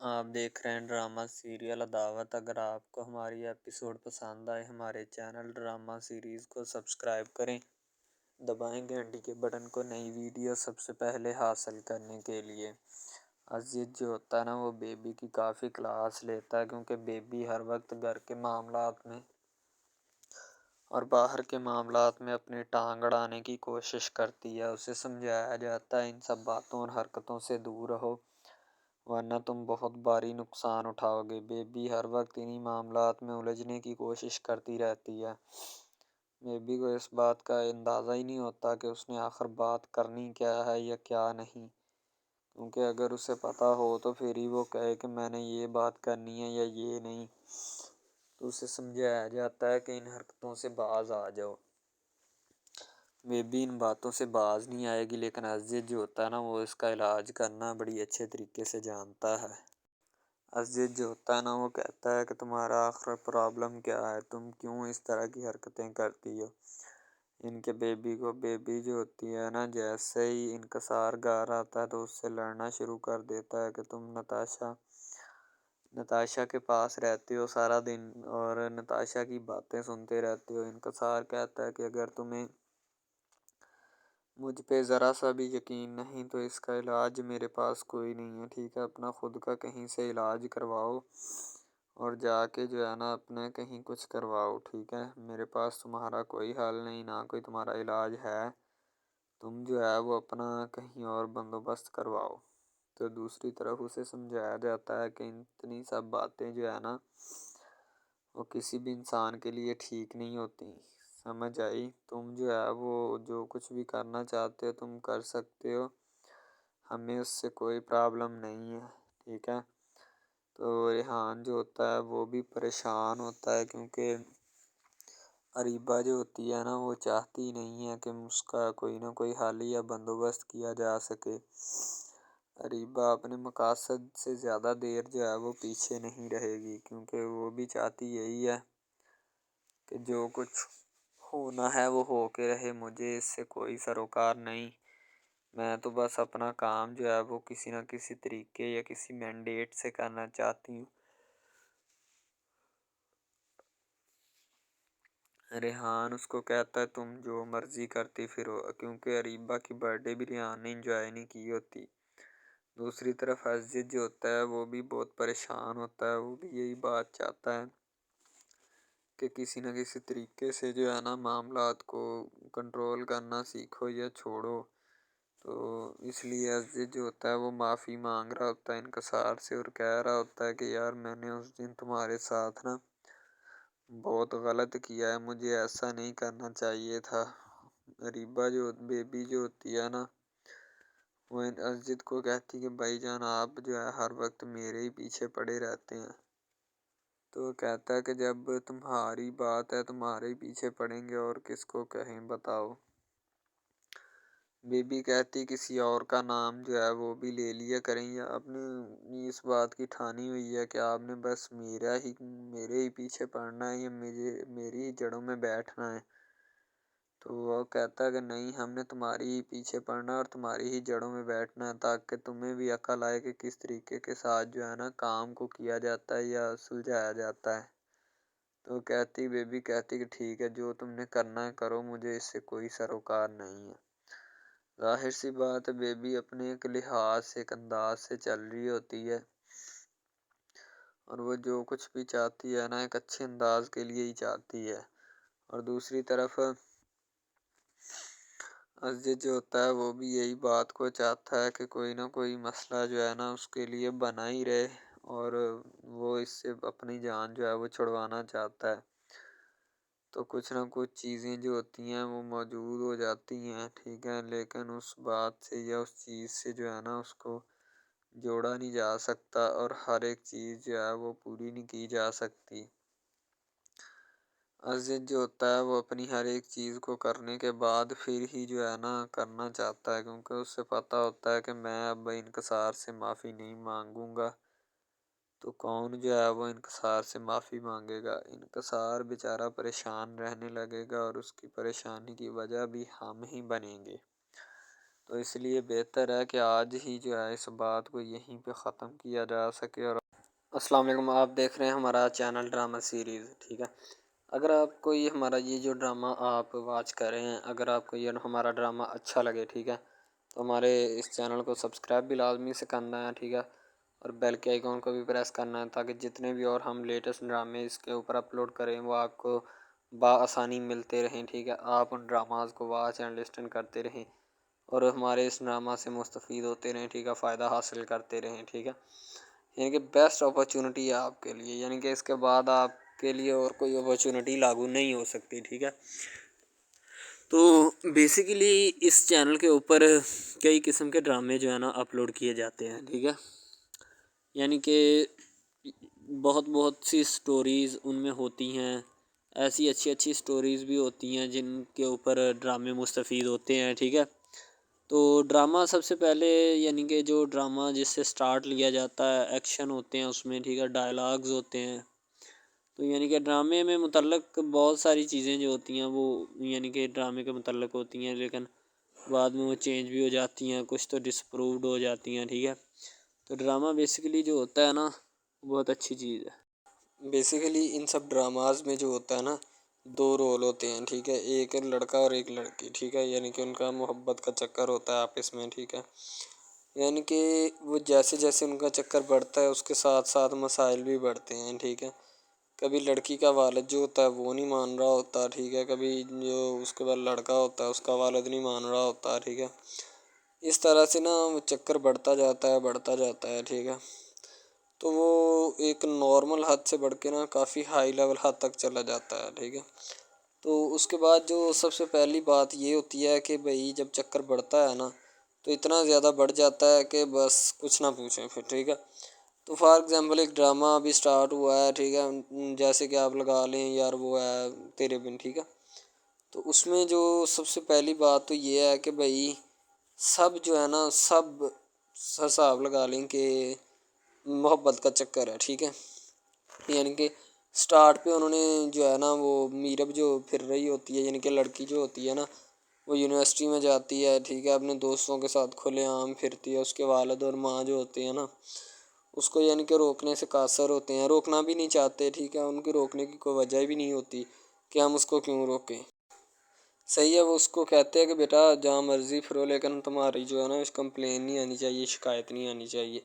آپ دیکھ رہے ہیں ڈرامہ سیریل عداوت۔ اگر آپ کو ہماری ایپیسوڈ پسند آئے ہمارے چینل ڈرامہ سیریز کو سبسکرائب کریں، دبائیں گھنٹی کے بٹن کو نئی ویڈیو سب سے پہلے حاصل کرنے کے لیے۔ عزیز جو ہوتا ہے نا وہ بیبی کی کافی کلاس لیتا ہے، کیونکہ بیبی ہر وقت گھر کے معاملات میں اور باہر کے معاملات میں اپنی ٹانگ اڑانے کی کوشش کرتی ہے۔ اسے سمجھایا جاتا ہے ان سب باتوں اور حرکتوں سے دور رہو، ورنہ تم بہت بھاری نقصان اٹھاؤ گے۔ بیبی ہر وقت انہی معاملات میں الجھنے کی کوشش کرتی رہتی ہے۔ بیبی کو اس بات کا اندازہ ہی نہیں ہوتا کہ اس نے آخر بات کرنی کیا ہے یا کیا نہیں، کیونکہ اگر اسے پتہ ہو تو پھر ہی وہ کہے کہ میں نے یہ بات کرنی ہے یا یہ نہیں، تو اسے سمجھایا جاتا ہے کہ ان حرکتوں سے باز آ جاؤ۔ بیبی ان باتوں سے باز نہیں آئے گی، لیکن عزیز جو ہوتا ہے نا وہ اس کا علاج کرنا بڑی اچھے طریقے سے جانتا ہے۔ عزیز جو ہوتا ہے نا وہ کہتا ہے کہ تمہارا آخر پرابلم کیا ہے، تم کیوں اس طرح کی حرکتیں کرتی ہو۔ ان کے بیبی جو ہوتی ہے نا، جیسے ہی انکسار گار آتا ہے تو اس سے لڑنا شروع کر دیتا ہے کہ تم نتاشا کے پاس رہتے ہو سارا دن اور نتاشا کی باتیں سنتے رہتے ہو۔ انکسار کہتا ہے کہ اگر تمہیں مجھ پہ ذرا سا بھی یقین نہیں تو اس کا علاج میرے پاس کوئی نہیں ہے، ٹھیک ہے؟ اپنا خود کا کہیں سے علاج کرواؤ اور جا کے جو ہے نا اپنے کہیں کچھ کرواؤ، ٹھیک ہے؟ میرے پاس تمہارا کوئی حل نہیں، نہ کوئی تمہارا علاج ہے، تم جو ہے وہ اپنا کہیں اور بندوبست کرواؤ۔ تو دوسری طرف اسے سمجھایا جاتا ہے کہ اتنی سب باتیں جو ہے نا وہ کسی بھی انسان کے لیے ٹھیک نہیں ہوتی، سمجھ آئی؟ تم جو ہے وہ جو کچھ بھی کرنا چاہتے ہو تم کر سکتے ہو، ہمیں اس سے کوئی پرابلم نہیں ہے، ٹھیک ہے؟ تو ریحان جو ہوتا ہے وہ بھی پریشان ہوتا ہے، کیونکہ اریبہ جو ہوتی ہے نا وہ چاہتی نہیں ہے کہ اس کا کوئی نہ کوئی حل یا بندوبست کیا جا سکے۔ اریبہ اپنے مقاصد سے زیادہ دیر جو ہے وہ پیچھے نہیں رہے گی، کیونکہ وہ بھی چاہتی یہی ہے کہ جو کچھ ہونا ہے وہ ہو کے رہے، مجھے اس سے کوئی سروکار نہیں، میں تو بس اپنا کام جو ہے وہ کسی نہ کسی طریقے یا کسی مینڈیٹ سے کرنا چاہتی ہوں۔ ریحان اس کو کہتا ہے تم جو مرضی کرتی پھرو، کیونکہ اریبہ کی برتھ ڈے بھی ریحان نے انجوائے نہیں کی ہوتی۔ دوسری طرف عزیز جو ہوتا ہے وہ بھی بہت پریشان ہوتا ہے، وہ بھی یہی بات چاہتا ہے کہ کسی نہ کسی طریقے سے جو ہے نا معاملات کو کنٹرول کرنا سیکھو یا چھوڑو۔ تو اس لیے عزیز جو ہوتا ہے وہ معافی مانگ رہا ہوتا ہے انکسار سے، اور کہہ رہا ہوتا ہے کہ یار میں نے اس دن تمہارے ساتھ نا بہت غلط کیا ہے، مجھے ایسا نہیں کرنا چاہیے تھا۔ بیبی جو ہوتی ہے نا وہ عزیز کو کہتی کہ بھائی جان آپ جو ہے ہر وقت میرے ہی پیچھے پڑے رہتے ہیں، تو کہتا ہے کہ جب تمہاری بات ہے تمہارے ہی پیچھے پڑیں گے اور کس کو کہیں بتاؤ۔ بیبی کہتی کسی اور کا نام جو ہے وہ بھی لے لیا کریں، یا آپ نے اس بات کی ٹھانی ہوئی ہے کہ آپ نے بس میرے ہی پیچھے پڑنا ہے یا میری ہی جڑوں میں بیٹھنا ہے؟ تو وہ کہتا ہے کہ نہیں، ہم نے تمہاری ہی پیچھے پڑنا اور تمہاری ہی جڑوں میں بیٹھنا ہے، تاکہ تمہیں بھی عقل آئے کہ کس طریقے کے ساتھ جو ہے نا کام کو کیا جاتا ہے یا سلجھایا جاتا ہے۔ تو بیبی کہتی کہ ٹھیک ہے، جو تم نے کرنا ہے کرو، مجھے اس سے کوئی سروکار نہیں ہے۔ ظاہر سی بات ہے بیبی اپنے ایک لحاظ سے ایک انداز سے چل رہی ہوتی ہے، اور وہ جو کچھ بھی چاہتی ہے نا ایک اچھے انداز کے لیے ہی چاہتی ہے۔ اور دوسری طرف عزیز جو ہوتا ہے وہ بھی یہی بات کو چاہتا ہے کہ کوئی نہ کوئی مسئلہ جو ہے نا اس کے لیے بنا ہی رہے، اور وہ اس سے اپنی جان جو ہے وہ چھڑوانا چاہتا ہے۔ تو کچھ نہ کچھ چیزیں جو ہوتی ہیں وہ موجود ہو جاتی ہیں، ٹھیک ہے، لیکن اس بات سے یا اس چیز سے جو ہے نا اس کو جوڑا نہیں جا سکتا، اور ہر ایک چیز جو ہے وہ پوری نہیں کی جا سکتی۔ عزیز جو ہوتا ہے وہ اپنی ہر ایک چیز کو کرنے کے بعد پھر ہی جو ہے نا کرنا چاہتا ہے، کیونکہ اس سے پتہ ہوتا ہے کہ میں اب انکسار سے معافی نہیں مانگوں گا تو کون جو ہے وہ انکسار سے معافی مانگے گا؟ انکسار بیچارہ پریشان رہنے لگے گا، اور اس کی پریشانی کی وجہ بھی ہم ہی بنیں گے۔ تو اس لیے بہتر ہے کہ آج ہی جو ہے اس بات کو یہیں پہ ختم کیا جا سکے۔ اور السلام علیکم، آپ دیکھ رہے ہیں ہمارا چینل ڈرامہ سیریز، ٹھیک ہے۔ اگر آپ کو یہ ہمارا یہ جو ڈرامہ آپ واچ کر رہے ہیں، اگر آپ کو یہ ہمارا ڈرامہ اچھا لگے، ٹھیک ہے، تو ہمارے اس چینل کو سبسکرائب بھی لازمی سے کرنا ہے، ٹھیک ہے، اور بیل کے آئیکن کو بھی پریس کرنا ہے تاکہ جتنے بھی اور ہم لیٹسٹ ڈرامے اس کے اوپر اپلوڈ کریں وہ آپ کو بآسانی ملتے رہیں، ٹھیک ہے۔ آپ ان ڈراماز کو واچ اینڈ لسٹن کرتے رہیں اور ہمارے اس ڈرامہ سے مستفید ہوتے رہیں، ٹھیک ہے، فائدہ حاصل کرتے رہیں، ٹھیک ہے۔ یعنی کہ بیسٹ اپرچونٹی ہے آپ کے لیے، یعنی کہ اس کے بعد آپ کے لیے اور کوئی اپرچونٹی لاگو نہیں ہو سکتی، ٹھیک ہے۔ تو بیسیکلی اس چینل کے اوپر کئی قسم کے ڈرامے جو ہے نا اپلوڈ کیے جاتے ہیں، ٹھیک ہے، یعنی کہ بہت سی سٹوریز ان میں ہوتی ہیں، ایسی اچھی سٹوریز بھی ہوتی ہیں جن کے اوپر ڈرامے مستفید ہوتے ہیں، ٹھیک ہے۔ تو ڈرامہ سب سے پہلے یعنی کہ جو ڈرامہ جس سے سٹارٹ لیا جاتا ہے، ایکشن ہوتے ہیں اس میں، ٹھیک ہے، ڈائلاگز ہوتے ہیں، تو یعنی کہ ڈرامے میں متعلق بہت ساری چیزیں جو ہوتی ہیں وہ یعنی کہ ڈرامے کے متعلق ہوتی ہیں، لیکن بعد میں وہ چینج بھی ہو جاتی ہیں، کچھ تو ڈسپرووڈ ہو جاتی ہیں، ٹھیک ہے۔ تو ڈرامہ بیسیکلی جو ہوتا ہے نا بہت اچھی چیز ہے۔ بیسیکلی ان سب ڈراماز میں جو ہوتا ہے نا 2 رول ہوتے ہیں، ٹھیک ہے، ایک لڑکا اور ایک لڑکی، ٹھیک ہے، یعنی کہ ان کا محبت کا چکر ہوتا ہے آپس میں، ٹھیک ہے، یعنی کہ وہ جیسے ان کا چکر بڑھتا ہے اس کے ساتھ ساتھ مسائل بھی بڑھتے ہیں، ٹھیک ہے۔ کبھی لڑکی کا والد جو ہوتا ہے وہ نہیں مان رہا ہوتا، ٹھیک ہے، کبھی جو اس کے بعد لڑکا ہوتا ہے اس کا والد نہیں مان رہا ہوتا، ٹھیک ہے۔ اس طرح سے نا وہ چکر بڑھتا جاتا ہے، ٹھیک ہے۔ تو وہ ایک نارمل حد سے بڑھ کے نا کافی ہائی لیول حد تک چلا جاتا ہے، ٹھیک ہے۔ تو اس کے بعد جو سب سے پہلی بات یہ ہوتی ہے کہ بھئی جب چکر بڑھتا ہے نا تو اتنا زیادہ بڑھ جاتا ہے کہ بس کچھ نہ پوچھیں پھر، ٹھیک ہے۔ تو فار ایگزامپل ایک ڈرامہ ابھی سٹارٹ ہوا ہے، ٹھیک ہے، جیسے کہ آپ لگا لیں یار وہ ہے تیرے بن، ٹھیک ہے۔ تو اس میں جو سب سے پہلی بات تو یہ ہے کہ بھئی سب جو ہے نا سب حساب لگا لیں کہ محبت کا چکر ہے، ٹھیک ہے، یعنی کہ سٹارٹ پہ انہوں نے جو ہے نا وہ میرب جو پھر رہی ہوتی ہے، یعنی کہ لڑکی جو ہوتی ہے نا وہ یونیورسٹی میں جاتی ہے، ٹھیک ہے، اپنے دوستوں کے ساتھ کھلے عام پھرتی ہے، اس کے والد اور ماں جو ہوتے ہیں نا اس کو یعنی کہ روکنے سے قاصر ہوتے ہیں، روکنا بھی نہیں چاہتے، ٹھیک ہے، ان کی روکنے کی کوئی وجہ بھی نہیں ہوتی کہ ہم اس کو کیوں روکیں، صحیح ہے۔ وہ اس کو کہتے ہیں کہ بیٹا جہاں مرضی پھرو لیکن تمہاری جو ہے نا کمپلین نہیں آنی چاہیے، شکایت نہیں آنی چاہیے۔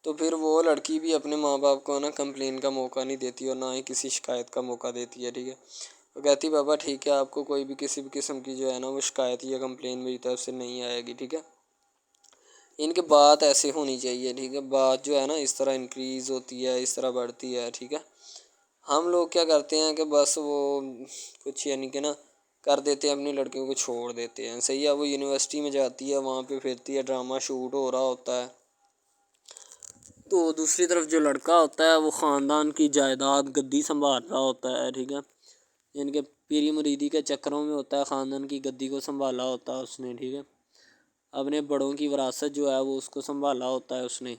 تو پھر وہ لڑکی بھی اپنے ماں باپ کو نا کمپلین کا موقع نہیں دیتی اور نہ ہی کسی شکایت کا موقع دیتی ہے، ٹھیک ہے۔ وہ کہتی بابا ٹھیک ہے، آپ کو کوئی بھی کسی بھی قسم کی جو ہے نا وہ شکایت یا کمپلین میری طرف سے نہیں آئے گی، ٹھیک ہے۔ ان کی بات ایسے ہونی چاہیے، ٹھیک ہے، بات جو ہے نا اس طرح انکریز ہوتی ہے، اس طرح بڑھتی ہے، ٹھیک ہے۔ ہم لوگ کیا کرتے ہیں کہ بس وہ کچھ یعنی کہ نا کر دیتے ہیں، اپنی لڑکیوں کو چھوڑ دیتے ہیں، صحیح ہے۔ وہ یونیورسٹی میں جاتی ہے، وہاں پہ پھرتی ہے، ڈرامہ شوٹ ہو رہا ہوتا ہے، تو دوسری طرف جو لڑکا ہوتا ہے وہ خاندان کی جائیداد گدی سنبھال رہا ہوتا ہے، ٹھیک ہے، یعنی کہ پیری مریدی کے چکروں میں ہوتا ہے، خاندان کی گدی کو سنبھالا ہوتا ہے اس نے، ٹھیک ہے، اپنے بڑوں کی وراثت جو ہے وہ اس کو سنبھالا ہوتا ہے اس نے،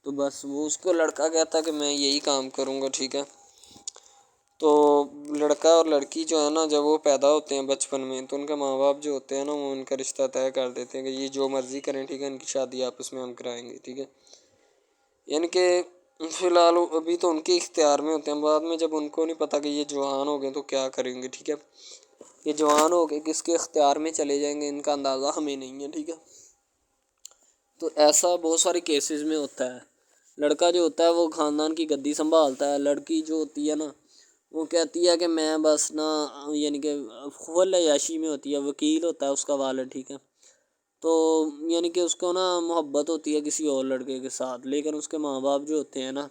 تو بس وہ اس کو لڑکا کہتا ہے کہ میں یہی کام کروں گا، ٹھیک ہے۔ تو لڑکا اور لڑکی جو ہے نا جب وہ پیدا ہوتے ہیں بچپن میں تو ان کے ماں باپ جو ہوتے ہیں نا وہ ان کا رشتہ طے کر دیتے ہیں کہ یہ جو مرضی کریں، ٹھیک ہے، ان کی شادی آپس میں ہم کرائیں گے، ٹھیک ہے، یعنی کہ فی الحال ابھی تو ان کے اختیار میں ہوتے ہیں، بعد میں جب ان کو نہیں پتہ کہ یہ جوان ہو گئے تو کیا کریں گے، ٹھیک ہے، یہ جوان ہو گئے کس کے اختیار میں چلے جائیں گے ان کا اندازہ ہمیں نہیں ہے، ٹھیک ہے۔ تو ایسا بہت سارے کیسز میں ہوتا ہے، لڑکا جو ہوتا ہے وہ خاندان کی گدی سنبھالتا ہے، لڑکی جو ہوتی ہے نا وہ کہتی ہے کہ میں بس نا یعنی کہ خول عیاشی میں ہوتی ہے، وکیل ہوتا ہے اس کا والد، ٹھیک ہے، تو یعنی کہ اس کو نا محبت ہوتی ہے کسی اور لڑکے کے ساتھ، لیکن اس کے ماں باپ جو ہوتے ہیں نا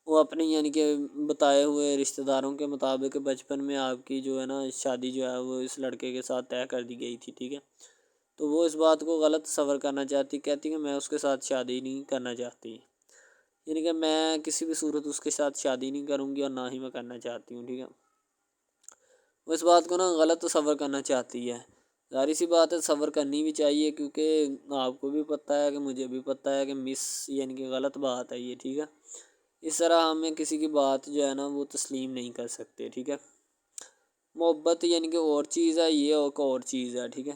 وہ اپنی یعنی کہ بتائے ہوئے رشتہ داروں کے مطابق بچپن میں آپ کی جو ہے نا شادی جو ہے وہ اس لڑکے کے ساتھ طے کر دی گئی تھی، ٹھیک ہے، تو وہ اس بات کو غلط تصور کرنا چاہتی، کہتی کہ میں اس کے ساتھ شادی نہیں کرنا چاہتی، یعنی کہ میں کسی بھی صورت اس کے ساتھ شادی نہیں کروں گی اور نہ ہی میں کرنا چاہتی ہوں، ٹھیک ہے۔ وہ اس بات کو نا غلط تصور کرنا چاہتی ہے، ظاہر سی بات ہے تصور کرنی بھی چاہیے کیونکہ آپ کو بھی پتہ ہے کہ مجھے بھی پتہ ہے کہ یعنی کہ غلط بات ہے یہ، ٹھیک ہے۔ اس طرح ہمیں کسی کی بات جو ہے نا وہ تسلیم نہیں کر سکتے، ٹھیک ہے۔ محبت یعنی کہ اور چیز ہے، یہ اور چیز ہے، ٹھیک ہے۔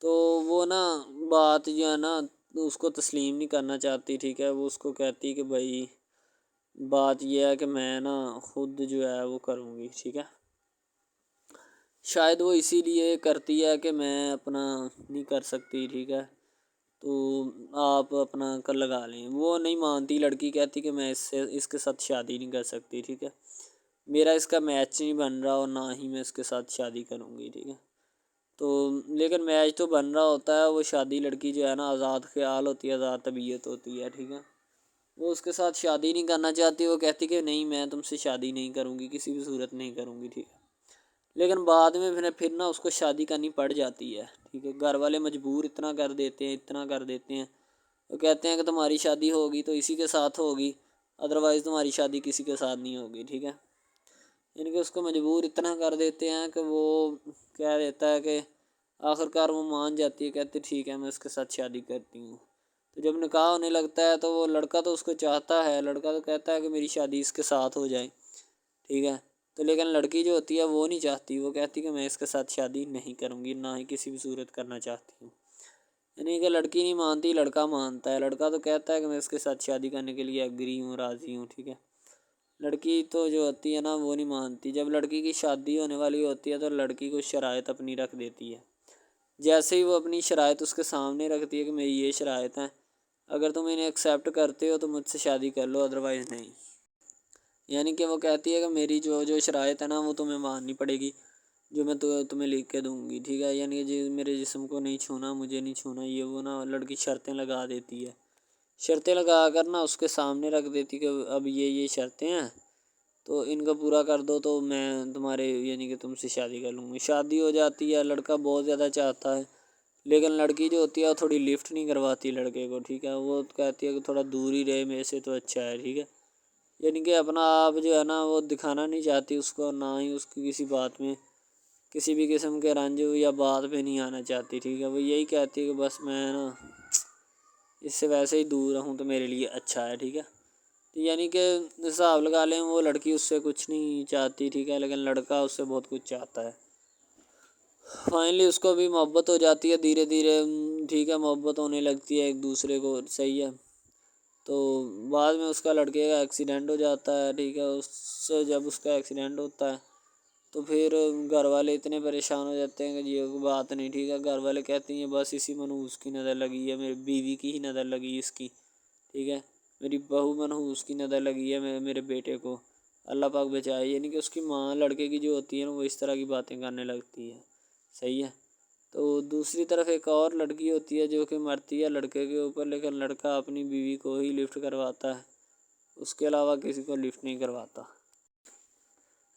تو وہ نا بات جو ہے نا اس کو تسلیم نہیں کرنا چاہتی، ٹھیک ہے. وہ اس کو کہتی کہ بھائی بات یہ ہے کہ میں نا خود جو ہے وہ کروں گی، ٹھیک ہے. شاید وہ اسی لیے کرتی ہے کہ میں اپنا نہیں کر سکتی، ٹھیک ہے، تو آپ اپنا کر لگا لیں. وہ نہیں مانتی، لڑکی کہتی کہ میں اس کے ساتھ شادی نہیں کر سکتی، ٹھیک ہے. میرا اس کا میچ نہیں بن رہا اور نہ ہی میں اس کے ساتھ شادی کروں گی، ٹھیک ہے. تو لیکن میچ تو بن رہا ہوتا ہے. وہ شادی لڑکی جو ہے نا آزاد خیال ہوتی ہے، آزاد طبیعت ہوتی ہے، ٹھیک ہے. وہ اس کے ساتھ شادی نہیں کرنا چاہتی. وہ کہتی کہ نہیں میں تم سے شادی نہیں کروں گی، کسی بھی صورت نہیں کروں گی، ٹھیک ہے. لیکن بعد میں پھر نا اس کو شادی کرنی پڑ جاتی ہے، ٹھیک ہے. گھر والے مجبور اتنا کر دیتے ہیں. وہ کہتے ہیں کہ تمہاری شادی ہوگی تو اسی کے ساتھ ہوگی، ادروائز تمہاری شادی کسی کے ساتھ نہیں ہوگی، ٹھیک ہے. یعنی کہ اس کو مجبور اتنا کر دیتے ہیں کہ وہ کہہ دیتا ہے کہ آخر کار وہ مان جاتی ہے، کہتے ٹھیک ہے میں اس کے ساتھ شادی کرتی ہوں. تو جب نکاح ہونے لگتا ہے تو وہ لڑکا تو اس کو چاہتا ہے، لڑکا تو کہتا ہے کہ میری شادی اس کے ساتھ ہو جائے، ٹھیک ہے. تو لیکن لڑکی جو ہوتی ہے وہ نہیں چاہتی. وہ کہتی کہ میں اس کے ساتھ شادی نہیں کروں گی، نہ ہی کسی بھی صورت کرنا چاہتی ہوں. یعنی کہ لڑکی نہیں مانتی، لڑکا مانتا ہے. لڑکا تو کہتا ہے کہ میں اس کے ساتھ شادی کرنے کے لیے ایگری ہوں، راضی ہوں، ٹھیک ہے. لڑکی تو جو ہوتی ہے نا وہ نہیں مانتی. جب لڑکی کی شادی ہونے والی ہوتی ہے تو لڑکی کو شرائط اپنی رکھ دیتی ہے. جیسے ہی وہ اپنی شرائط اس کے سامنے رکھتی ہے کہ میری یہ شرائط ہیں، اگر تم انہیں ایکسیپٹ کرتے ہو تو مجھ سے شادی کر لو، ادروائز نہیں. یعنی کہ وہ کہتی ہے کہ میری جو شرائط ہے نا وہ تمہیں ماننی پڑے گی، جو میں تمہیں لکھ کے دوں گی، ٹھیک ہے. یعنی کہ میرے جسم کو نہیں چھونا، مجھے نہیں چھونا، یہ وہ نا لڑکی شرطیں لگا دیتی ہے. شرطیں لگا کر نا اس کے سامنے رکھ دیتی کہ اب یہ شرطیں ہیں تو ان کو پورا کر دو تو میں تمہارے یعنی کہ تم سے شادی کر لوں گی. شادی ہو جاتی ہے. لڑکا بہت زیادہ چاہتا ہے لیکن لڑکی جو ہوتی ہے وہ تھوڑی لفٹ نہیں کرواتی لڑکے کو، ٹھیک ہے. وہ کہتی ہے کہ تھوڑا دور ہی رہے میرے سے تو اچھا ہے، ٹھیک ہے. یعنی کہ اپنا آپ جو ہے نا وہ دکھانا نہیں چاہتی اس کو، نہ ہی اس کی کسی بات میں کسی بھی قسم کے رنج یا بات پہ نہیں آنا چاہتی، ٹھیک ہے. وہ یہی کہتی ہے کہ بس میں نا اس سے ویسے ہی دور رہوں تو میرے لیے اچھا ہے، ٹھیک ہے. یعنی کہ حساب لگا لیں وہ لڑکی اس سے کچھ نہیں چاہتی، ٹھیک ہے، لیکن لڑکا اس سے بہت کچھ چاہتا ہے. فائنلی اس کو بھی محبت ہو جاتی ہے دھیرے دھیرے، ٹھیک ہے. محبت ہونے لگتی ہے ایک دوسرے کو، صحیح ہے. تو بعد میں اس کا لڑکے کا ایکسیڈنٹ ہو جاتا ہے، ٹھیک ہے. جب اس کا ایکسیڈنٹ ہوتا ہے تو پھر گھر والے اتنے پریشان ہو جاتے ہیں کہ یہ بات نہیں، ٹھیک ہے. گھر والے کہتے ہیں بس اسی منحوس کی نظر لگی ہے، میری بیوی کی ہی نظر لگی اس کی، ٹھیک ہے. میری بہو منحوس کی نظر لگی ہے میرے بیٹے کو، اللہ پاک بچائے. یعنی کہ اس کی ماں لڑکے کی جو ہوتی ہے نا وہ اس طرح کی باتیں کرنے لگتی ہے، صحیح ہے. تو دوسری طرف ایک اور لڑکی ہوتی ہے جو کہ مرتی ہے لڑکے کے اوپر، لیکن لڑکا اپنی بیوی کو ہی لفٹ کرواتا ہے، اس کے علاوہ کسی کو لفٹ نہیں کرواتا.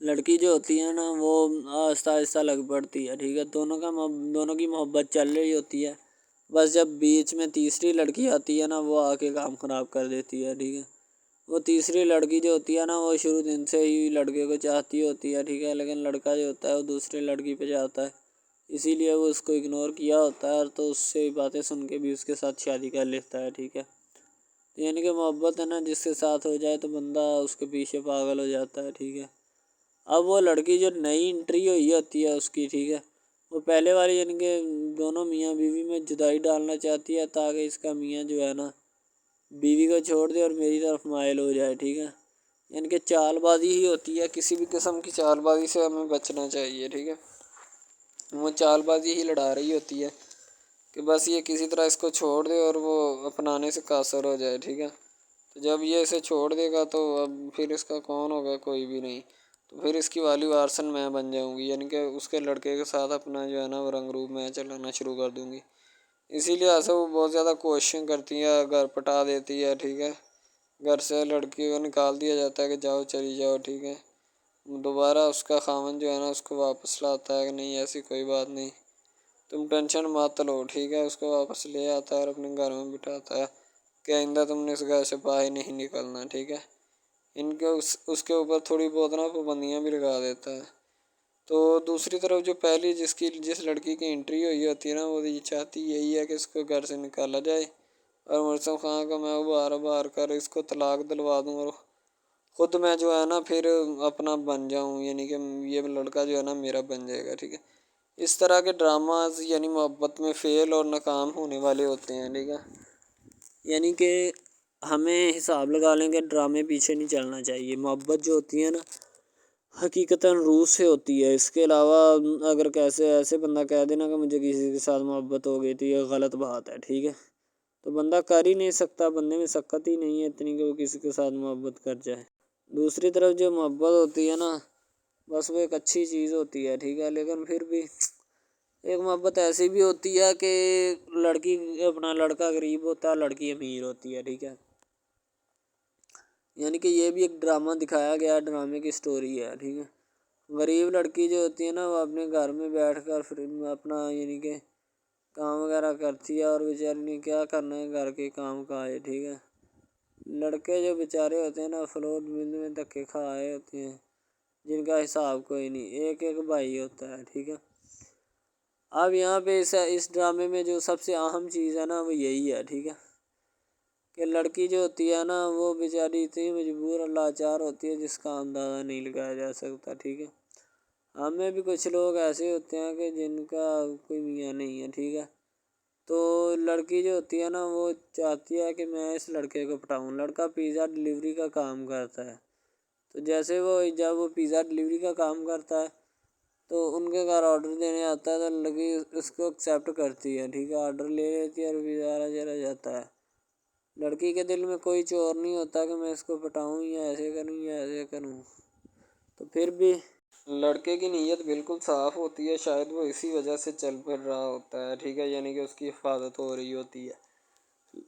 لڑکی جو ہوتی ہے نا وہ آہستہ آہستہ لگ پڑتی ہے، ٹھیک ہے. دونوں کی محبت چل رہی ہوتی ہے. بس جب بیچ میں تیسری لڑکی آتی ہے نا وہ آ کے کام خراب کر دیتی ہے، ٹھیک ہے. وہ تیسری لڑکی جو ہوتی ہے نا وہ شروع دن سے ہی لڑکے کو چاہتی ہوتی ہے، ٹھیک ہے. لیکن لڑکا جو ہوتا ہے وہ دوسری لڑکی پہ جاتا ہے، اسی لیے وہ اس کو اگنور کیا ہوتا ہے تو اس سے باتیں سن کے بھی اس کے ساتھ شادی کر لیتا ہے، ٹھیک ہے. یعنی کہ محبت ہے نا جس کے ساتھ ہو جائے تو بندہ اس کے پیچھے پاگل ہو جاتا ہے، ٹھیک ہے. اب وہ لڑکی جو نئی انٹری ہوئی ہوتی ہے اس کی، ٹھیک ہے، وہ پہلے والی یعنی کہ دونوں میاں بیوی میں جدائی ڈالنا چاہتی ہے تاکہ اس کا میاں جو ہے نا بیوی کو چھوڑ دے اور میری طرف مائل ہو جائے، ٹھیک ہے. یعنی کہ چال بازی ہی ہوتی ہے. کسی بھی قسم کی چال بازی سے ہمیں بچنا چاہیے، ٹھیک ہے. وہ چال بازی ہی لڑا رہی ہوتی ہے کہ بس یہ کسی طرح اس کو چھوڑ دے اور وہ اپنانے سے قاصر ہو جائے، ٹھیک ہے. تو جب یہ اسے چھوڑ دے گا تو اب پھر اس کا کون ہوگا؟ کوئی بھی نہیں. تو پھر اس کی والی وارثن میں بن جاؤں گی، یعنی کہ اس کے لڑکے کے ساتھ اپنا جو ہے نا وہ رنگ روپ میں چلانا شروع کر دوں گی. اسی لیے سے وہ بہت زیادہ کوششیں کرتی ہے، گھر پٹا دیتی ہے، ٹھیک ہے. گھر سے لڑکی کو نکال دیا جاتا ہے کہ جاؤ چلی جاؤ، ٹھیک ہے. دوبارہ اس کا خاوند جو ہے نا اس کو واپس لاتا ہے کہ نہیں ایسی کوئی بات نہیں، تم ٹینشن مت لو، ٹھیک ہے. اس کو واپس لے آتا ہے اور اپنے گھر میں بٹھاتا ہے کہ آئندہ تم نے اس گھر سے باہر نہیں نکلنا، ٹھیک ہے. ان کے اس کے اوپر تھوڑی بہت نا پابندیاں بھی لگا دیتا ہے. تو دوسری طرف جو پہلی جس لڑکی کی انٹری ہوئی ہوتی ہے نا وہ یہ چاہتی یہی ہے کہ اس کو گھر سے نکالا جائے اور مرسم خان کا میں بار کر اس کو طلاق دلوا دوں اور خود میں جو ہے نا پھر اپنا بن جاؤں، یعنی کہ یہ لڑکا جو ہے نا میرا بن جائے گا، ٹھیک ہے. اس طرح کے ڈراماز یعنی محبت میں فیل اور ناکام ہونے والے ہوتے ہیں، ٹھیک ہے. یعنی کہ ہمیں حساب لگا لیں کہ ڈرامے پیچھے نہیں چلنا چاہیے. محبت جو ہوتی ہے نا حقیقتاً روح سے ہوتی ہے. اس کے علاوہ اگر ایسے بندہ کہہ دینا کہ مجھے کسی کے ساتھ محبت ہو گئی تھی، یہ غلط بات ہے، ٹھیک ہے. تو بندہ کر ہی نہیں سکتا، بندے میں سکت ہی نہیں ہے اتنی کہ وہ کسی کے ساتھ محبت کر جائے. دوسری طرف جو محبت ہوتی ہے نا بس وہ ایک اچھی چیز ہوتی ہے، ٹھیک ہے. لیکن پھر بھی ایک محبت ایسی بھی ہوتی ہے کہ لڑکا غریب ہوتا ہے، لڑکی امیر ہوتی ہے، ٹھیک ہے. یعنی کہ یہ بھی ایک ڈرامہ دکھایا گیا، ڈرامے کی سٹوری ہے، ٹھیک ہے. غریب لڑکی جو ہوتی ہے نا وہ اپنے گھر میں بیٹھ کر پھر اپنا یعنی کہ کام وغیرہ کرتی ہے، اور بیچاری نے کیا کرنا ہے گھر کے کام کاج، ٹھیک ہے. لڑکے جو بیچارے ہوتے ہیں نا فلور مل میں دھکے کھائے ہوتے ہیں، جن کا حساب کوئی نہیں، ایک بھائی ہوتا ہے، ٹھیک ہے. اب یہاں پہ اس ڈرامے میں جو سب سے اہم چیز ہے نا وہ یہی ہے، ٹھیک ہے، کہ لڑکی جو ہوتی ہے نا وہ بیچاری اتنی مجبور اور لاچار ہوتی ہے جس کا اندازہ نہیں لگایا جا سکتا، ٹھیک ہے. ہمیں بھی کچھ لوگ ایسے ہوتے ہیں کہ جن کا کوئی میاں نہیں ہے، ٹھیک ہے. تو لڑکی جو ہوتی ہے نا وہ چاہتی ہے کہ میں اس لڑکے کو پٹاؤں. لڑکا پیزا ڈلیوری کا کام کرتا ہے، تو جیسے جب وہ پیزا ڈلیوری کا کام کرتا ہے تو ان کے گھر آرڈر دینے آتا ہے تو لڑکی اس کو ایکسیپٹ کرتی ہے، ٹھیک ہے. آرڈر لے لیتی ہے اور پیزا چلا جاتا ہے. لڑکی کے دل میں کوئی چور نہیں ہوتا کہ میں اس کو پٹاؤں یا ایسے کروں یا ایسے کروں. تو پھر بھی لڑکے کی نیت بالکل صاف ہوتی ہے، شاید وہ اسی وجہ سے چل پھر رہا ہوتا ہے، ٹھیک ہے. یعنی کہ اس کی حفاظت ہو رہی ہوتی ہے.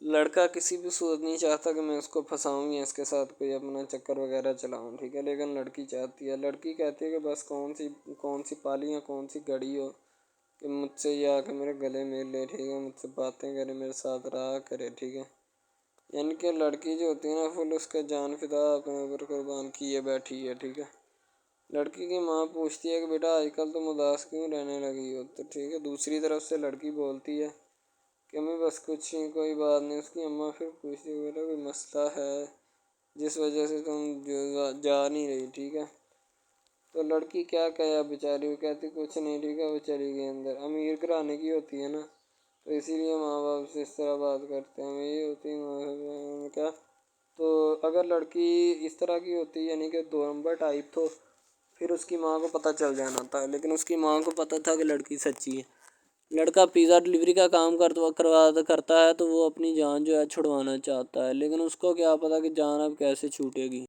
لڑکا کسی بھی صورت نہیں چاہتا کہ میں اس کو پھنساؤں یا اس کے ساتھ کوئی اپنا چکر وغیرہ چلاؤں، ٹھیک ہے. لیکن لڑکی چاہتی ہے، لڑکی کہتی ہے کہ بس کون سی پالی یا کون سی گھڑی ہو کہ مجھ سے یہ آ کے میرے گلے مل لے، ٹھیک ہے، مجھ سے باتیں کرے، میرے ساتھ رہا کرے، ٹھیک ہے. یعنی کہ لڑکی جو ہوتی ہے نا فل اس کا جان فدا اپنے اوپر قربان کیے بیٹھی ہے، ٹھیک ہے. لڑکی کی ماں پوچھتی ہے کہ بیٹا آج کل تم اداس کیوں رہنے لگی ہو، تو ٹھیک ہے. دوسری طرف سے لڑکی بولتی ہے کہ میں بس کچھ نہیں، کوئی بات نہیں. اس کی اماں پھر پوچھتی ہے بیٹا کوئی مسئلہ ہے جس وجہ سے تم جا نہیں رہی، ٹھیک ہے. تو لڑکی کیا کہے بیچاری، وہ کہتی کچھ نہیں، ٹھیک ہے. وہ چلی گئی اندر. امیر گھرانے کی ہوتی ہے نا تو اسی لیے ماں باپ سے اس طرح بات کرتے ہیں. یہ ہوتی ہے کیا. تو اگر لڑکی اس طرح کی ہوتی یعنی کہ 2 نمبر ٹائپ تو پھر اس کی ماں کو پتہ چل جانا تھا. لیکن اس کی ماں کو پتہ تھا کہ لڑکی سچی ہے. لڑکا پیزا ڈلیوری کا کام کرتا ہے تو وہ اپنی جان جو ہے چھڑوانا چاہتا ہے، لیکن اس کو کیا پتہ کہ جان اب کیسے چھوٹے گی.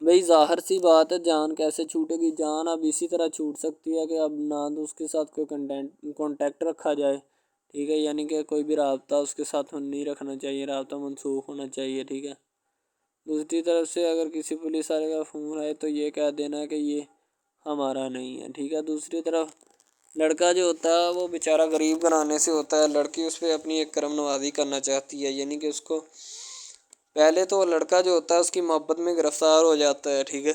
بھئی ظاہر سی بات ہے، جان کیسے چھوٹے گی. جان اب اسی طرح چھوٹ سکتی ہے کہ اب نہ تو اس کے ساتھ کوئی کانٹیکٹ رکھا جائے، ٹھیک ہے. یعنی کہ کوئی بھی رابطہ اس کے ساتھ نہیں رکھنا چاہیے، رابطہ منسوخ ہونا چاہیے، ٹھیک ہے. دوسری طرف سے اگر کسی پولیس والے کا فون آئے تو یہ کہہ دینا کہ یہ ہمارا نہیں ہے، ٹھیک ہے. دوسری طرف لڑکا جو ہوتا ہے وہ بیچارہ غریب گھرانے سے ہوتا ہے. لڑکی اس پہ اپنی ایک کرم نوازی کرنا چاہتی ہے، یعنی کہ اس کو پہلے تو لڑکا جو ہوتا ہے اس کی محبت میں گرفتار ہو جاتا ہے، ٹھیک ہے.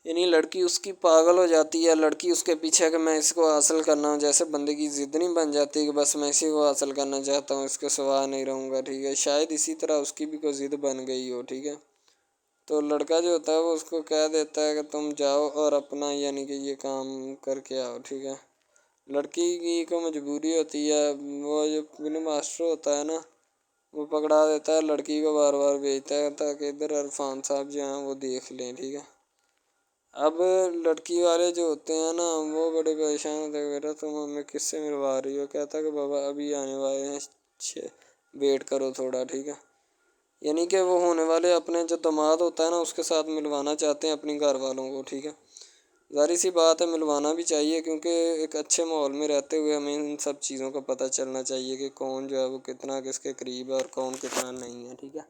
یعنی لڑکی اس کی پاگل ہو جاتی ہے. لڑکی اس کے پیچھے کہ میں اس کو حاصل کرنا ہوں، جیسے بندے کی ضد نہیں بن جاتی کہ بس میں اسی کو حاصل کرنا چاہتا ہوں، اس کے سوا نہیں رہوں گا، ٹھیک ہے. شاید اسی طرح اس کی بھی کوئی ضد بن گئی ہو، ٹھیک ہے. تو لڑکا جو ہوتا ہے وہ اس کو کہہ دیتا ہے کہ تم جاؤ اور اپنا یعنی کہ یہ کام کر کے آؤ، ٹھیک ہے. لڑکی کی کو مجبوری ہوتی ہے. وہ جو فلم ماسٹر ہوتا ہے نا وہ پکڑا دیتا ہے لڑکی کو، بار بار بھیجتا ہے تاکہ ادھر عرفان صاحب جو ہیں وہ دیکھ لیں، ٹھیک ہے. اب لڑکی والے جو ہوتے ہیں نا وہ بڑے پریشان ہوتے ہیں، بیٹا تم ہمیں کس سے ملوا رہی ہو. کہتا ہے کہ بابا ابھی آنے والے ہیں، ویٹ کرو تھوڑا، ٹھیک ہے. یعنی کہ وہ ہونے والے اپنے جو داماد ہوتا ہے نا اس کے ساتھ ملوانا چاہتے ہیں اپنی گھر والوں کو، ٹھیک ہے. ظاہر سی بات ہے ملوانا بھی چاہیے، کیونکہ ایک اچھے ماحول میں رہتے ہوئے ہمیں ان سب چیزوں کا پتہ چلنا چاہیے کہ کون جو ہے وہ کتنا کس کے قریب ہے اور کون کتنا نہیں ہے، ٹھیک ہے.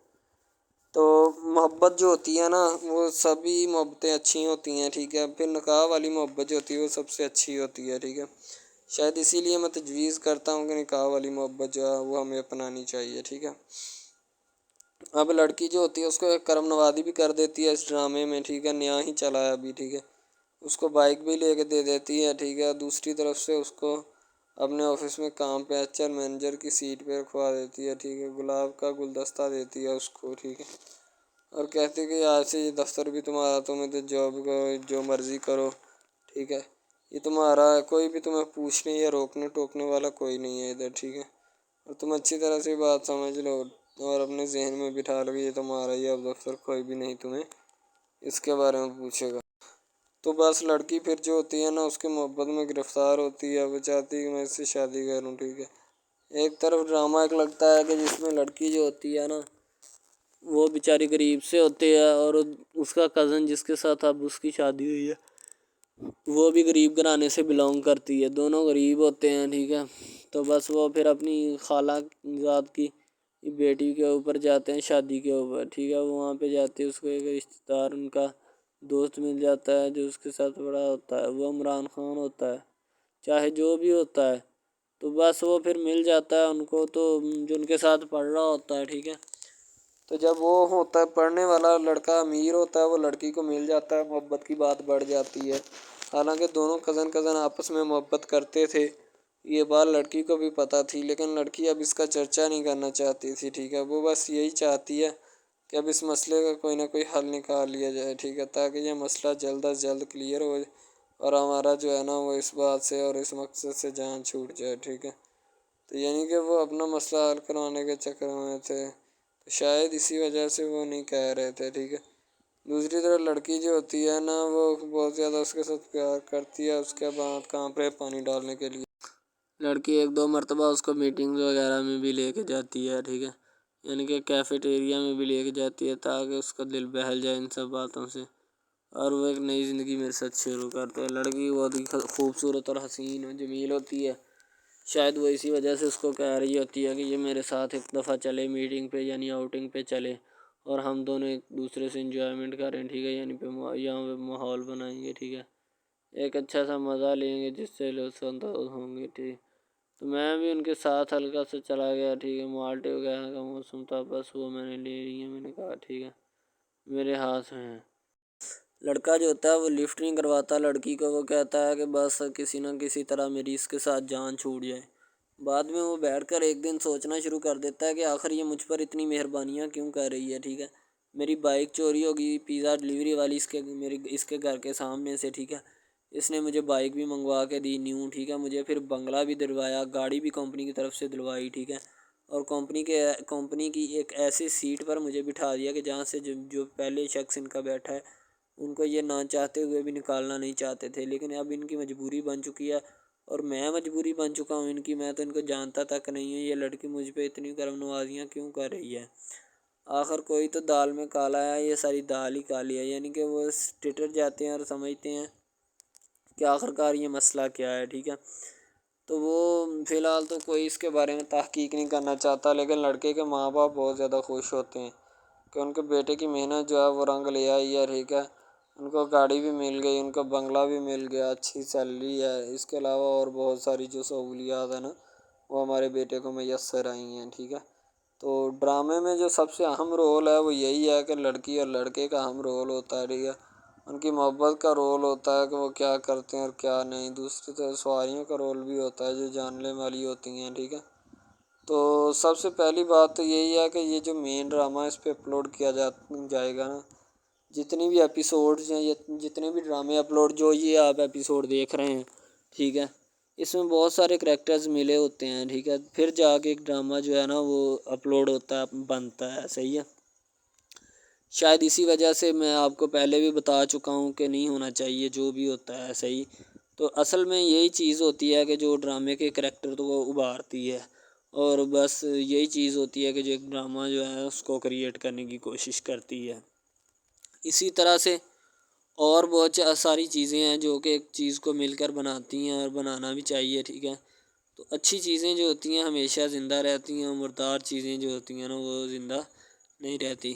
تو محبت جو ہوتی ہے نا وہ سبھی محبتیں اچھی ہوتی ہیں، ٹھیک ہے. پھر نکاح والی محبت جو ہوتی ہے وہ سب سے اچھی ہوتی ہے، ٹھیک ہے. شاید اسی لیے میں تجویز کرتا ہوں کہ نکاح والی محبت جو ہے وہ ہمیں اپنانی چاہیے، ٹھیک ہے. اب لڑکی جو ہوتی ہے اس کو ایک کرم نوازی بھی کر دیتی ہے اس ڈرامے میں، ٹھیک ہے. نیا ہی چلا ہے ابھی، ٹھیک ہے. اس کو بائک بھی لے کے دے دیتی ہے، ٹھیک ہے. دوسری طرف سے اس کو اپنے آفس میں کام پہ HR مینیجر کی سیٹ پہ رکھوا دیتی ہے، ٹھیک ہے. گلاب کا گلدستہ دیتی ہے اس کو، ٹھیک ہے. اور کہتی ہے کہ آج سے یہ دفتر بھی تمہارا، تمہیں تو جاب کرو جو مرضی کرو، ٹھیک ہے. یہ تمہارا ہے، کوئی بھی تمہیں پوچھنے یا روکنے ٹوکنے والا کوئی نہیں ہے ادھر، ٹھیک ہے؟ اور تم اچھی طرح سے بات سمجھ لو اور اپنے ذہن میں بٹھا لو کہ یہ تمہارا ہی اب دفتر، کوئی بھی نہیں تمہیں اس کے بارے میں پوچھے گا۔ تو بس لڑکی پھر جو ہوتی ہے نا اس کے محبت میں گرفتار ہوتی ہے، وہ چاہتی ہے کہ میں اس سے شادی کروں، ٹھیک ہے؟ ایک طرف ڈرامہ ایک لگتا ہے کہ جس میں لڑکی جو ہوتی ہے نا وہ بیچاری غریب سے ہوتی ہے، اور اس کا کزن جس کے ساتھ اب اس کی شادی ہوئی ہے وہ بھی غریب گھرانے سے بلانگ کرتی ہے، دونوں غریب ہوتے ہیں، ٹھیک ہے؟ تو بس وہ پھر اپنی خالہ ذات کی بیٹی کے اوپر جاتے ہیں شادی کے اوپر، ٹھیک ہے؟ وہاں پہ جاتے ہیں، اس کو ایک رشتہ دار ان کا دوست مل جاتا ہے جو اس کے ساتھ بڑا ہوتا ہے، وہ عمران خان ہوتا ہے، چاہے جو بھی ہوتا ہے، تو بس وہ پھر مل جاتا ہے ان کو، تو جو ان کے ساتھ پڑھ رہا ہوتا ہے، ٹھیک ہے؟ تو جب وہ ہوتا ہے پڑھنے والا لڑکا امیر ہوتا ہے، وہ لڑکی کو مل جاتا ہے، محبت کی بات بڑھ جاتی ہے، حالانکہ دونوں کزن آپس میں محبت کرتے تھے، یہ بات لڑکی کو بھی پتہ تھی، لیکن لڑکی اب اس کا چرچا نہیں کرنا چاہتی تھی، ٹھیک ہے؟ وہ بس یہی چاہتی ہے کہ اب اس مسئلے کا کوئی نہ کوئی حل نکال لیا جائے، ٹھیک ہے؟ تاکہ یہ مسئلہ جلد از جلد کلیئر ہو اور ہمارا جو ہے نا وہ اس بات سے اور اس مقصد سے جان چھوٹ جائے، ٹھیک ہے؟ تو یعنی کہ وہ اپنا مسئلہ حل کروانے کے چکر میں تھے، تو شاید اسی وجہ سے وہ نہیں کہہ رہے تھے، ٹھیک ہے؟ دوسری طرف لڑکی جو ہوتی ہے نا وہ بہت زیادہ اس کے ساتھ پیار کرتی ہے، اس کے بعد کہاں پہ پانی ڈالنے کے لیے لڑکی ایک دو مرتبہ اس کو میٹنگ وغیرہ میں بھی لے کے جاتی ہے، ٹھیک ہے؟ یعنی کہ کیفیٹیریا میں بھی لے کے جاتی ہے تاکہ اس کا دل بہل جائے ان سب باتوں سے، اور وہ ایک نئی زندگی میرے ساتھ شروع کرتے ہیں۔ لڑکی بہت ہی خوبصورت اور حسین و جمیل ہوتی ہے، شاید وہ اسی وجہ سے اس کو کہہ رہی ہوتی ہے کہ یہ میرے ساتھ ایک دفعہ چلے میٹنگ پہ، یعنی آؤٹنگ پہ چلے، اور ہم دونوں ایک دوسرے سے انجوائمنٹ کریں، ٹھیک ہے؟ یعنی یہاں پہ ماحول بنائیں گے، ٹھیک ہے؟ ایک اچھا سا مزہ لیں گے جس سے لطف اندوز ہوں گے، ٹھیک؟ تو میں بھی ان کے ساتھ ہلکا سا چلا گیا، ٹھیک ہے؟ مالٹے وغیرہ کا موسم تھا، بس وہ میں نے لے لی ہے، میں نے کہا ٹھیک ہے میرے ہاتھ میں ہے۔ لڑکا جو ہوتا ہے وہ لفٹ نہیں کرواتا لڑکی کو، وہ کہتا ہے کہ بس کسی نہ کسی طرح میری اس کے ساتھ جان چھوٹ جائے۔ بعد میں وہ بیٹھ کر ایک دن سوچنا شروع کر دیتا ہے کہ آخر یہ مجھ پر اتنی مہربانیاں کیوں کر رہی ہے، ٹھیک ہے؟ میری بائک چوری ہوگی، پیزا ڈلیوری والی اس کے گھر کے سامنے سے، ٹھیک ہے؟ اس نے مجھے بائک بھی منگوا کے دی نیو، ٹھیک ہے؟ مجھے پھر بنگلہ بھی دلوایا، گاڑی بھی کمپنی کی طرف سے دلوائی، ٹھیک ہے؟ اور کمپنی کی ایک ایسی سیٹ پر مجھے بٹھا دیا کہ جہاں سے جو پہلے شخص ان کا بیٹھا ہے ان کو یہ نہ چاہتے ہوئے بھی نکالنا نہیں چاہتے تھے، لیکن اب ان کی مجبوری بن چکی ہے، اور میں مجبوری بن چکا ہوں ان کی، میں تو ان کو جانتا تک نہیں ہوں، یہ لڑکی مجھ پہ اتنی کرم نوازیاں کیوں کر رہی ہے؟ آخر کوئی تو دال میں کالا ہے، یہ ساری دال ہی کالی ہے، یعنی کہ وہ ٹٹر جاتے ہیں اور سمجھتے ہیں کہ آخر کار یہ مسئلہ کیا ہے، ٹھیک ہے؟ تو وہ فی الحال تو کوئی اس کے بارے میں تحقیق نہیں کرنا چاہتا، لیکن لڑکے کے ماں باپ بہت زیادہ خوش ہوتے ہیں کہ ان کے بیٹے کی محنت جو ہے وہ رنگ لے آئی ہے، ٹھیک ہے؟ ان کو گاڑی بھی مل گئی، ان کو بنگلہ بھی مل گیا، اچھی سیلری ہے، اس کے علاوہ اور بہت ساری جو سہولیات ہیں نا وہ ہمارے بیٹے کو میسر آئی ہیں، ٹھیک ہے؟ تو ڈرامے میں جو سب سے اہم رول ہے وہ یہی ہے کہ لڑکی اور لڑکے کا اہم رول ہوتا ہے، ٹھیک ہے؟ ان کی محبت کا رول ہوتا ہے کہ وہ کیا کرتے ہیں اور کیا نہیں، دوسری طرف سواریوں کا رول بھی ہوتا ہے جو جاننے والی ہوتی ہیں، ٹھیک ہے؟ تو سب سے پہلی بات تو یہی ہے کہ یہ جو مین ڈرامہ اس پہ اپلوڈ کیا جائے گا نا، جتنی بھی ایپیسوڈز ہیں، جتنے بھی ڈرامے اپلوڈ جو یہ آپ ایپیسوڈ دیکھ رہے ہیں، ٹھیک ہے؟ اس میں بہت سارے کریکٹرز ملے ہوتے ہیں، ٹھیک ہے؟ پھر جا کے ایک ڈرامہ جو ہے نا وہ اپلوڈ ہوتا ہے، بنتا ہے، صحیح ہے؟ شاید اسی وجہ سے میں آپ کو پہلے بھی بتا چکا ہوں کہ نہیں ہونا چاہیے جو بھی ہوتا ہے، صحیح؟ تو اصل میں یہی چیز ہوتی ہے کہ جو ڈرامے کے کریکٹر تو وہ ابھارتی ہے، اور بس یہی چیز ہوتی ہے کہ جو ایک ڈرامہ جو ہے اس کو کریٹ کرنے کی کوشش کرتی ہے۔ اسی طرح سے اور بہت ساری چیزیں ہیں جو کہ ایک چیز کو مل کر بناتی ہیں، اور بنانا بھی چاہیے، ٹھیک ہے؟ تو اچھی چیزیں جو ہوتی ہیں ہمیشہ زندہ رہتی ہیں، مردار چیزیں جو ہوتی ہیں نا وہ زندہ نہیں رہتی،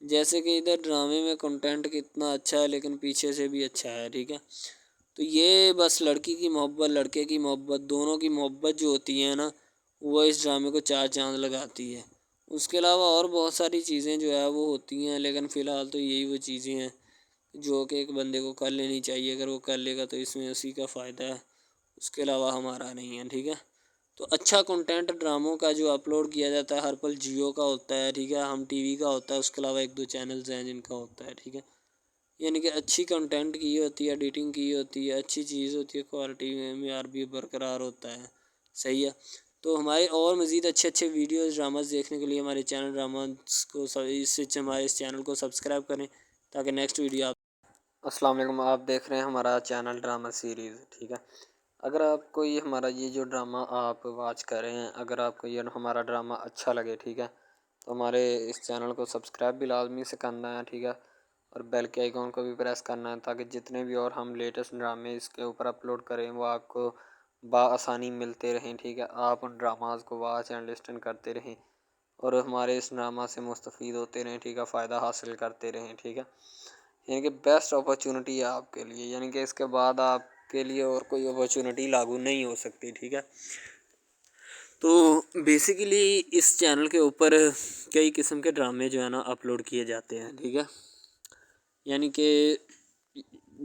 جیسے کہ ادھر ڈرامے میں کنٹینٹ کتنا اچھا ہے لیکن پیچھے سے بھی اچھا ہے، ٹھیک ہے؟ تو یہ بس لڑکی کی محبت لڑکے کی محبت دونوں کی محبت جو ہوتی ہے نا وہ اس ڈرامے کو چار چاند لگاتی ہے۔ اس کے علاوہ اور بہت ساری چیزیں جو ہے وہ ہوتی ہیں، لیکن فی الحال تو یہی وہ چیزیں ہیں جو کہ ایک بندے کو کر لینی چاہیے، اگر وہ کر لے گا تو اس میں اسی کا فائدہ ہے، اس کے علاوہ ہمارا نہیں ہے، ٹھیک ہے؟ تو اچھا کنٹینٹ ڈراموں کا جو اپلوڈ کیا جاتا ہے ہر پل جیو کا ہوتا ہے، ٹھیک ہے؟ ہم ٹی وی کا ہوتا ہے، اس کے علاوہ ایک دو چینلز ہیں جن کا ہوتا ہے، ٹھیک ہے؟ یعنی کہ اچھی کنٹینٹ کی ہوتی ہے، ایڈیٹنگ کی ہوتی ہے، اچھی چیز ہوتی ہے، کوالٹی میں معیار بھی برقرار ہوتا ہے. صحیح ہے. تو ہمارے اور مزید اچھے اچھے ویڈیوز ڈراماز دیکھنے کے لیے ہمارے چینل ڈراماز کو ہمارے اس چینل کو سبسکرائب کریں تاکہ نیکسٹ ویڈیو آپ. السلام علیکم. آپ دیکھ رہے ہیں ہمارا چینل ڈرامہ سیریز. ٹھیک ہے. اگر آپ کو یہ ہمارا یہ جو ڈرامہ آپ واچ کر رہے ہیں، اگر آپ کو یہ ہمارا ڈرامہ اچھا لگے، ٹھیک ہے، تو ہمارے اس چینل کو سبسکرائب بھی لازمی سے کرنا ہے. ٹھیک ہے. اور بیل کے آئیکن کو بھی پریس کرنا ہے تاکہ جتنے بھی اور ہم لیٹسٹ ڈرامے اس کے اوپر اپلوڈ کریں وہ آپ کو بآسانی ملتے رہیں. ٹھیک ہے. آپ ان ڈراماز کو واچ اینڈ لسٹن کرتے رہیں اور ہمارے اس ڈرامہ سے مستفید ہوتے رہیں. ٹھیک ہے. فائدہ حاصل کرتے رہیں. ٹھیک ہے. یعنی کہ بیسٹ اپرچونٹی ہے آپ کے لیے، یعنی کہ اس کے بعد آپ کے لیے اور کوئی اپرچونٹی لاگو نہیں ہو سکتی. ٹھیک ہے. تو بیسیکلی اس چینل کے اوپر کئی قسم کے ڈرامے جو ہے نا اپلوڈ کیے جاتے ہیں. ٹھیک ہے. یعنی کہ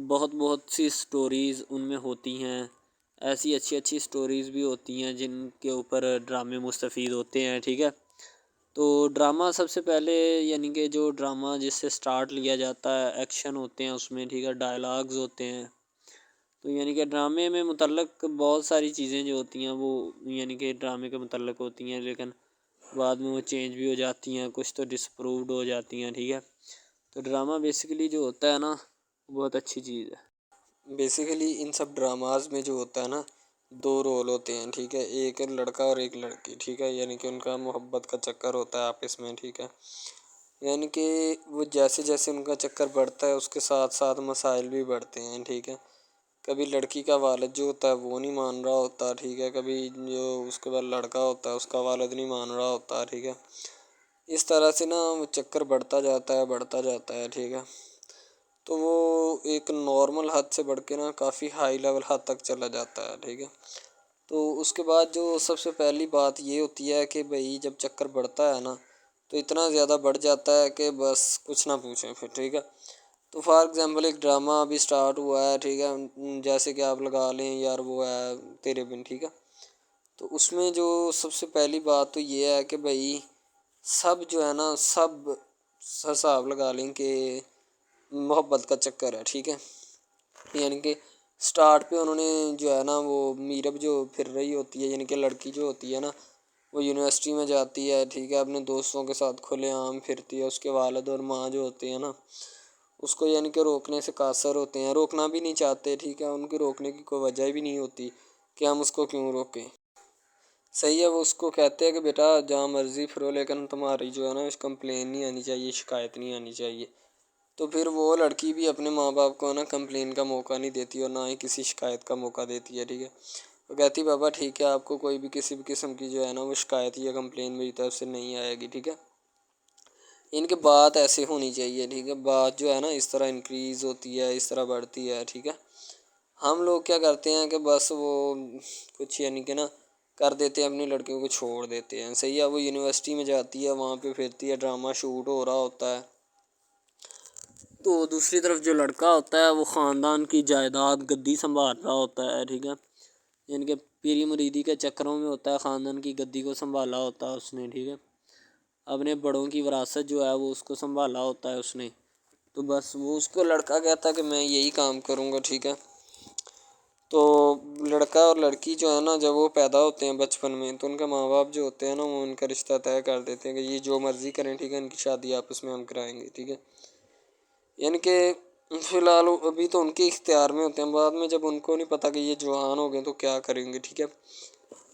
بہت بہت سی سٹوریز ان میں ہوتی ہیں، ایسی اچھی اچھی سٹوریز بھی ہوتی ہیں جن کے اوپر ڈرامے مستفید ہوتے ہیں. ٹھیک ہے. تو ڈرامہ سب سے پہلے یعنی کہ جو ڈرامہ جس سے سٹارٹ لیا جاتا ہے، ایکشن ہوتے ہیں اس میں. ٹھیک ہے. ڈائلاگز ہوتے ہیں. تو یعنی کہ ڈرامے میں متعلق بہت ساری چیزیں جو ہوتی ہیں وہ یعنی کہ ڈرامے کے متعلق ہوتی ہیں، لیکن بعد میں وہ چینج بھی ہو جاتی ہیں، کچھ تو ڈسپرووڈ ہو جاتی ہیں. ٹھیک ہے. تو ڈرامہ بیسیکلی جو ہوتا ہے نا بہت اچھی چیز ہے. بیسیکلی ان سب ڈراماز میں جو ہوتا ہے نا دو رول ہوتے ہیں. ٹھیک ہے. ایک لڑکا اور ایک لڑکی. ٹھیک ہے. یعنی کہ ان کا محبت کا چکر ہوتا ہے آپس میں. ٹھیک ہے. یعنی کہ وہ جیسے جیسے ان کا چکر بڑھتا ہے اس کے ساتھ ساتھ مسائل بھی بڑھتے ہیں. ٹھیک ہے. کبھی لڑکی کا والد جو ہوتا ہے وہ نہیں مان رہا ہوتا. ٹھیک ہے. کبھی جو اس کے بعد لڑکا ہوتا ہے اس کا والد نہیں مان رہا ہوتا. ٹھیک ہے. اس طرح سے نا وہ چکر بڑھتا جاتا ہے بڑھتا جاتا ہے. ٹھیک ہے. تو وہ ایک نارمل حد سے بڑھ کے نا کافی ہائی لیول حد تک چلا جاتا ہے. ٹھیک ہے. تو اس کے بعد جو سب سے پہلی بات یہ ہوتی ہے کہ بھئی جب چکر بڑھتا ہے نا تو اتنا زیادہ بڑھ جاتا ہے کہ بس کچھ نہ پوچھیں پھر. ٹھیک ہے. تو فار ایگزامپل ایک ڈرامہ ابھی سٹارٹ ہوا ہے. ٹھیک ہے. جیسے کہ آپ لگا لیں یار وہ ہے تیرے بن. ٹھیک ہے. تو اس میں جو سب سے پہلی بات تو یہ ہے کہ بھئی سب جو ہے نا سب حساب لگا لیں کہ محبت کا چکر ہے. ٹھیک ہے. یعنی کہ سٹارٹ پہ انہوں نے جو ہے نا وہ میرب جو پھر رہی ہوتی ہے، یعنی کہ لڑکی جو ہوتی ہے نا وہ یونیورسٹی میں جاتی ہے. ٹھیک ہے. اپنے دوستوں کے ساتھ کھلے عام پھرتی ہے. اس کے والد اور ماں جو ہوتے ہیں نا اس کو یعنی کہ روکنے سے قاصر ہوتے ہیں، روکنا بھی نہیں چاہتے. ٹھیک ہے. ان کی روکنے کی کوئی وجہ بھی نہیں ہوتی کہ ہم اس کو کیوں روکیں. صحیح ہے. وہ اس کو کہتے ہیں کہ بیٹا جہاں مرضی پھرو لیکن تمہاری جو ہے نا کمپلین نہیں آنی چاہیے، شکایت نہیں آنی چاہیے. تو پھر وہ لڑکی بھی اپنے ماں باپ کو نا کمپلین کا موقع نہیں دیتی اور نہ ہی کسی شکایت کا موقع دیتی ہے. ٹھیک ہے. وہ کہتی بابا ٹھیک ہے آپ کو کوئی بھی کسی بھی قسم کی جو ہے نا وہ شکایت یا کمپلین میری طرف سے نہیں آئے گی. ٹھیک ہے. ان کے بات ایسے ہونی چاہیے. ٹھیک ہے. بات جو ہے نا اس طرح انکریز ہوتی ہے، اس طرح بڑھتی ہے. ٹھیک ہے. ہم لوگ کیا کرتے ہیں کہ بس وہ کچھ یعنی کہ نا کر دیتے ہیں، اپنی لڑکیوں کو چھوڑ دیتے ہیں. صحیح ہے. وہ یونیورسٹی میں جاتی ہے، وہاں پہ پھرتی ہے، ڈرامہ شوٹ ہو رہا ہوتا ہے. تو دوسری طرف جو لڑکا ہوتا ہے وہ خاندان کی جائیداد گدی سنبھال رہا ہوتا ہے. ٹھیک ہے. یعنی کہ پیری مریدی کے چکروں میں ہوتا ہے، خاندان کی گدی کو سنبھالا ہوتا ہے اس نے. ٹھیک ہے. اپنے بڑوں کی وراثت جو ہے وہ اس کو سنبھالا ہوتا ہے اس نے. تو بس وہ اس کو لڑکا کہتا ہے کہ میں یہی کام کروں گا. ٹھیک ہے. تو لڑکا اور لڑکی جو ہے نا جب وہ پیدا ہوتے ہیں بچپن میں تو ان کے ماں باپ جو ہوتے ہیں نا وہ ان کا رشتہ طے کر دیتے ہیں کہ یہ جو مرضی کریں. ٹھیک ہے. ان کی شادی آپس میں ہم کرائیں گے. ٹھیک ہے. یعنی کہ فی الحال ابھی تو ان کے اختیار میں ہوتے ہیں، بعد میں جب ان کو نہیں پتہ کہ یہ جوان ہو گئے تو کیا کریں گے. ٹھیک ہے.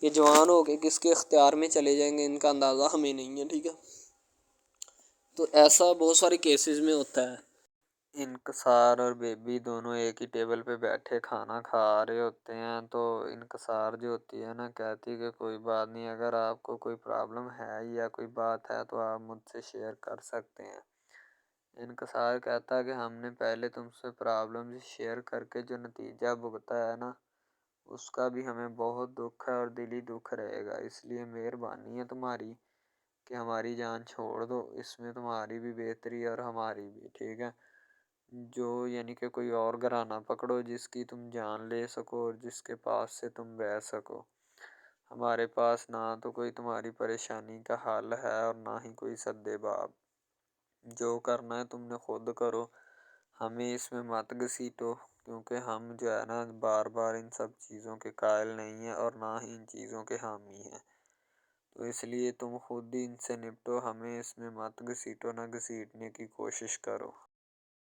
یہ جوان ہو کے کس کے اختیار میں چلے جائیں گے ان کا اندازہ ہمیں نہیں ہے. ٹھیک ہے. تو ایسا بہت سارے کیسز میں ہوتا ہے. انکسار اور بیبی دونوں ایک ہی ٹیبل پہ بیٹھے کھانا کھا رہے ہوتے ہیں تو انکسار جو ہوتی ہے نا کہتی کہ کوئی بات نہیں، اگر آپ کو کوئی پرابلم ہے یا کوئی بات ہے تو آپ مجھ سے شیئر کر سکتے ہیں. انکسار کہتا ہے کہ ہم نے پہلے تم سے پرابلم شیئر کر کے جو نتیجہ بھگتا ہے نا اس کا بھی ہمیں بہت دکھ ہے اور دلی دکھ رہے گا، اس لیے مہربانی ہے تمہاری کہ ہماری جان چھوڑ دو، اس میں تمہاری بھی بہتری اور ہماری بھی. ٹھیک ہے. جو یعنی کہ کوئی اور گھرانہ پکڑو جس کی تم جان لے سکو اور جس کے پاس سے تم رہ سکو. ہمارے پاس نہ تو کوئی تمہاری پریشانی کا حل ہے اور نہ ہی کوئی سد باب. جو کرنا ہے تم نے خود کرو، ہمیں اس میں مت گھسیٹو، کیونکہ ہم جو ہے نا بار بار ان سب چیزوں کے قائل نہیں ہیں اور نہ ہی ان چیزوں کے حامی ہیں، تو اس لیے تم خود ہی ان سے نپٹو، ہمیں اس میں مت گھسیٹو، نہ گھسیٹنے کی کوشش کرو۔